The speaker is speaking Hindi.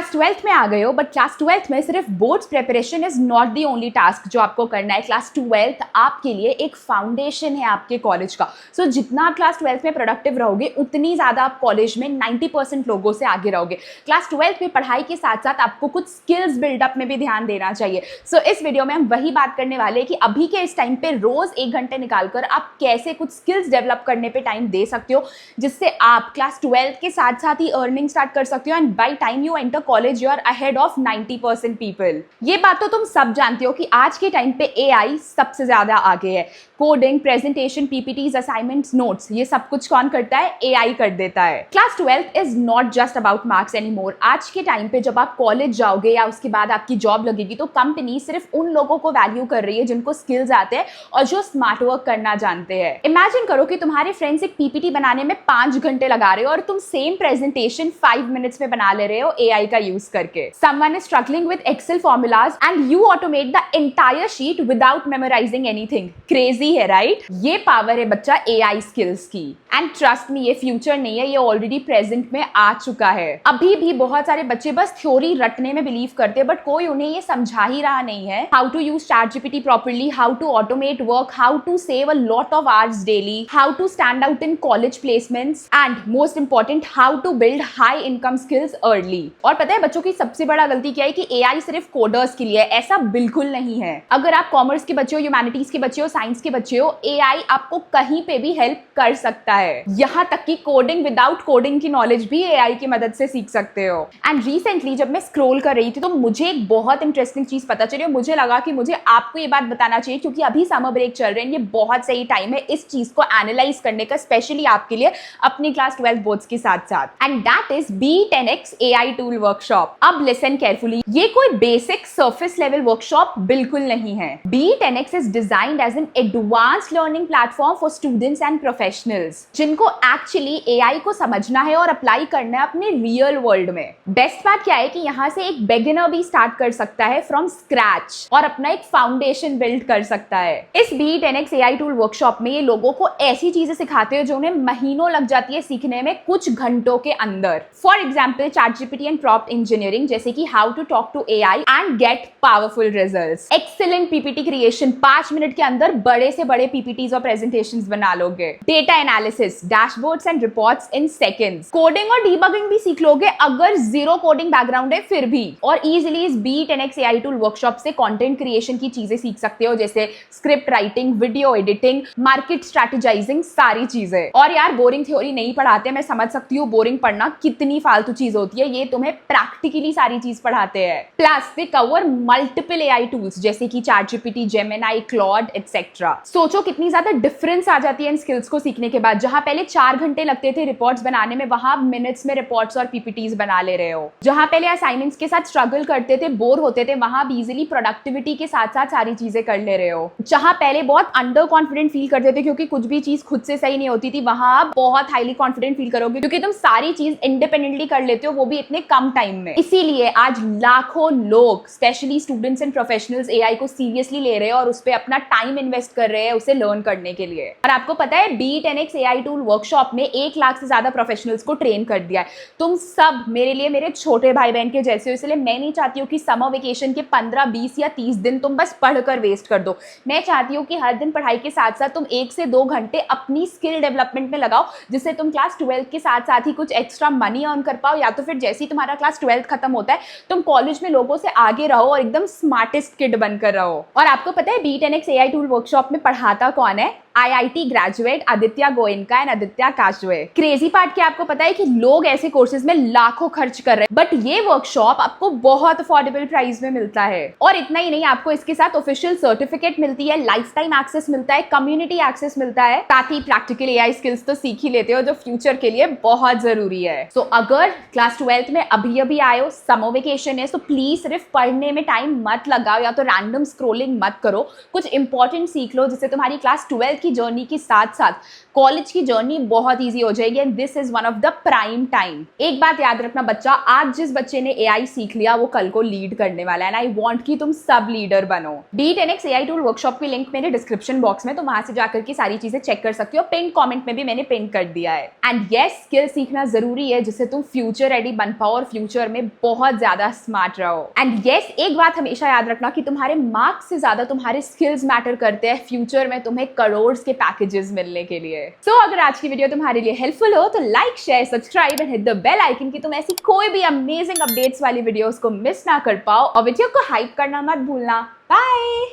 क्लास 12th में आ गए हो, बट क्लास 12th में सिर्फ boards preparation is not the only task जो आपको करना है। क्लास 12th आपके लिए एक फाउंडेशन है आपके कॉलेज का। सो जितना आप क्लास 12th में प्रोडक्टिव रहोगे उतनी ज़्यादा आप कॉलेज में 90% लोगों से आगे रहोगे। क्लास 12th में पढ़ाई के साथ साथ आपको कुछ स्किल्स बिल्डअप में भी ध्यान देना चाहिए। सो इस वीडियो में हम वही बात करने वाले हैं कि अभी के इस टाइम पे रोज 1 घंटे निकालकर आप कैसे कुछ स्किल्स डेवलप करने पे टाइम दे सकते हो, जिससे आप क्लास 12th के साथ साथ ही अर्निंग स्टार्ट कर सकते हो and by time you enter college you are ahead of 90% people. ये बात तो तुम सब जानते हो कि आज के टाइम पे एआई सबसे ज्यादा आगे है। Coding, presentation, PPTs, assignments, notes, ये सब कुछ कौन करता है? एआई कर देता है। Class 12th is not just about marks anymore. आज के टाइम पे जब आप कॉलेज जाओगे या उसके बाद आपकी जॉब लगेगी तो कंपनी सिर्फ उन लोगों को वैल्यू कर रही है जिनको स्किल्स आते हैं और जो स्मार्ट वर्क करना जानते हैं। इमेजिन करो कि तुम्हारे फ्रेंड्स एक पीपीटी बनाने में 5 घंटे लगा रहे हो और तुम सेम प्रेजेंटेशन 5 मिनट्स में बना ले रहे हो एआई का यूज करके। Someone is struggling with Excel formulas and you automate the entire sheet without memorizing anything. Crazy है, राइट? ये पावर है बच्चा एआई स्किल्स की। एंड ट्रस्ट मी, ये फ्यूचर नहीं है, ये ऑलरेडी प्रेजेंट में आ चुका है। अभी भी बहुत सारे बच्चे बस थ्योरी रटने में बिलीव करते हैं, बट कोई उन्हें ये समझा ही रहा नहीं है how to use ChatGPT properly, how to automate work, how to save a lot of hours daily, how to stand out in college placements and most important how to build high income skills early. और पता है बच्चों की सबसे बड़ा गलती क्या है कि एआई सिर्फ कोडर्स के लिए है। ऐसा बिल्कुल नहीं है। अगर आप कॉमर्स के बच्चे हो, ह्यूमैनिटीज के बच्चे हो, साइंस के बच्चे हो, एआई आपको कहीं पे भी हेल्प कर सकता है। यहाँ तक कि कोडिंग विदाउट कोडिंग की नॉलेज भी एआई की मदद से सीख सकते हो। एंड रिसेंटली जब मैं स्क्रॉल कर रही थी तो मुझे एक बहुत इंटरेस्टिंग चीज पता चली और मुझे लगा कि मुझे आपको ये बात बताना चाहिए क्योंकि अभी समर ब्रेक चल रहे हैं। ये बहुत सही टाइम है इस चीज को एनालाइज करने का, स्पेशली आपके लिए अपनी क्लास 12 बोर्ड्स के साथ साथ। And that is B10X AI tool workshop. अब लिसन केयरफुली, ये कोई बेसिक सरफेस लेवल वर्कशॉप बिल्कुल नहीं है। B10X is designed as an advanced learning platform for students and professionals जिनको एक्चुअली एआई को समझना है और अप्लाई करना है अपने रियल वर्ल्ड में। बेस्ट बात क्या है कि यहाँ से एक बिगिनर भी स्टार्ट कर सकता है फ्रॉम स्क्रैच और अपना एक फाउंडेशन बिल्ड कर सकता है। इस B10X एआई टूल वर्कशॉप में ये लोगों को ऐसी चीजें सिखाते हैं जो उन्हें महीनों लग जाती है सीखने में कुछ घंटों के अंदर। For example ChatGPT and prompt engineering, जैसे कि how to talk to AI and get powerful results. Excellent PPT creation, 5 minute के अंदर बड़े से बड़े पीपीटीज और प्रेजेंटेशंस बना लोगे। Data analysis, dashboards and reports in seconds. Coding और डीबगिंग भी सीख लोगे अगर जीरो कोडिंग बैकग्राउंड है फिर भी। और इजीली इस B10X एआई टूल वर्कशॉप से कंटेंट क्रिएशन की चीजें सीख सकते हो, जैसे script writing, video editing, market strategising, सारी चीजें। और यार बोरिंग थ्योरी नहीं पढ़ाते, मैं समझ सकती हूँ बोरिंग पढ़ना कितनी फालतू चीज होती है, ये तुम्हें प्रैक्टिकली सारी चीज पढ़ाते हैं। प्लस दे कवर मल्टीपल एआई टूल्स जैसे कि ChatGPT, Gemini, Claude एटसेट्रा। सोचो कितनी ज्यादा डिफरेंस आ जाती है इन स्किल्स को सीखने के बाद। जहां पहले 4 घंटे लगते थे रिपोर्ट्स बनाने में, वहां मिनट्स में रिपोर्ट्स और पीपीटीज बना ले रहे हो। जहां पहले असाइनमेंट्स के साथ स्ट्रगल करते थे, बोर होते थे, वहां भी इजीली प्रोडक्टिविटी के साथ साथ सारी चीजें कर ले रहे हो। जहां पहले बहुत अंडर कॉन्फिडेंट फील करते थे क्योंकि कुछ भी चीज खुद से सही नहीं होती थी, वहां आप बहुत हाईली कॉन्फिडेंट फील करोगे क्योंकि तुम सारी चीज इंडिपेंडेंटली कर लेते हो, वो भी इतने कम टाइम में। इसीलिए आज लाखों लोग, specially students and professionals, AI को सीरियसली ले रहे हैं और उस पर अपना टाइम इन्वेस्ट कर रहे हैं उसे लर्न करने के लिए। और आपको पता है B10X एआई टूल वर्कशॉप में 1 लाख से ज्यादा प्रोफेशनल्स को ट्रेन कर दिया है। तुम सब मेरे लिए मेरे छोटे भाई बहन के जैसे हो, इसलिए मैं नहीं चाहती हूँ कि समर वेकेशन के 15, 20 या 30 दिन तुम बस पढ़कर वेस्ट कर दो। मैं चाहती हूँ कि हर दिन पढ़ाई के साथ साथ तुम 1 से 2 घंटे अपनी स्किल डेवलपमेंट में लगाओ, जिससे तुम क्लास 12 के साथ साथ ही कुछ एक्स्ट्रा मनी अर्न कर पाओ, या तो फिर जैसे ही तुम्हारा क्लास 12 खत्म होता है तुम कॉलेज में लोगों से आगे रहो और एकदम स्मार्टेस्ट किड बनकर रहो। और आपको पता है B10X एआई टूल वर्कशॉप में पढ़ाता कौन है? IIT graduate Aditya Goenka and Aditya Kashve. Crazy part क्या आपको पता है कि लोग ऐसे कोर्सेज में लाखों खर्च कर रहे हैं, बट ये वर्कशॉप आपको बहुत अफोर्डेबल प्राइस में मिलता है। और इतना ही नहीं, आपको इसके साथ ऑफिशियल सर्टिफिकेट मिलती है, लाइफ टाइम एक्सेस मिलता है, कम्युनिटी एक्सेस मिलता है, साथ ही प्रैक्टिकल एआई स्किल्स तो सीख ही लेते हो जो फ्यूचर के लिए बहुत जरूरी है। सो अगर क्लास 12 में अभी आए हो, समर वेकेशन है, तो प्लीज सिर्फ पढ़ने में टाइम मत लगाओ या तो रैंडम स्क्रोलिंग मत करो। कुछ इंपॉर्टेंट सीख लो जिससे तुम्हारी क्लास 12 की की जर्नी के साथ साथ कॉलेज की जर्नी बहुत ईजी हो जाएगी and this is one of the prime time. एक बात याद रखना बच्चा, आज जिस बच्चे ने एआई सीख लिया वो कल को लीड करने वाला है एंड आई वांट कि तुम सब लीडर बनो। D10X AI टूल वर्कशॉप की लिंक मेरे डिस्क्रिप्शन बॉक्स में, तो वहां से जाकर के सारी चीजें चेक कर सकती हो। पिन कमेंट में भी मैंने पिन कर दिया है। एंड यस, स्किल सीखना जरूरी है जिससे तुम फ्यूचर रेडी बन पाओ और फ्यूचर में बहुत ज्यादा स्मार्ट रहो। एंड यस, एक बात हमेशा याद रखना कि तुम्हारे मार्क्स से ज्यादा तुम्हारे स्किल्स मैटर करते हैं फ्यूचर में तुम्हें करोड़ के पैकेजेस मिलने के लिए। सो अगर आज की वीडियो तुम्हारे लिए हेल्पफुल हो तो like, share, subscribe and hit the bell icon कि तुम ऐसी कोई भी अमेजिंग अपडेट्स वाली वीडियोस को मिस ना कर पाओ और वीडियो को हाइप करना मत भूलना। बाय।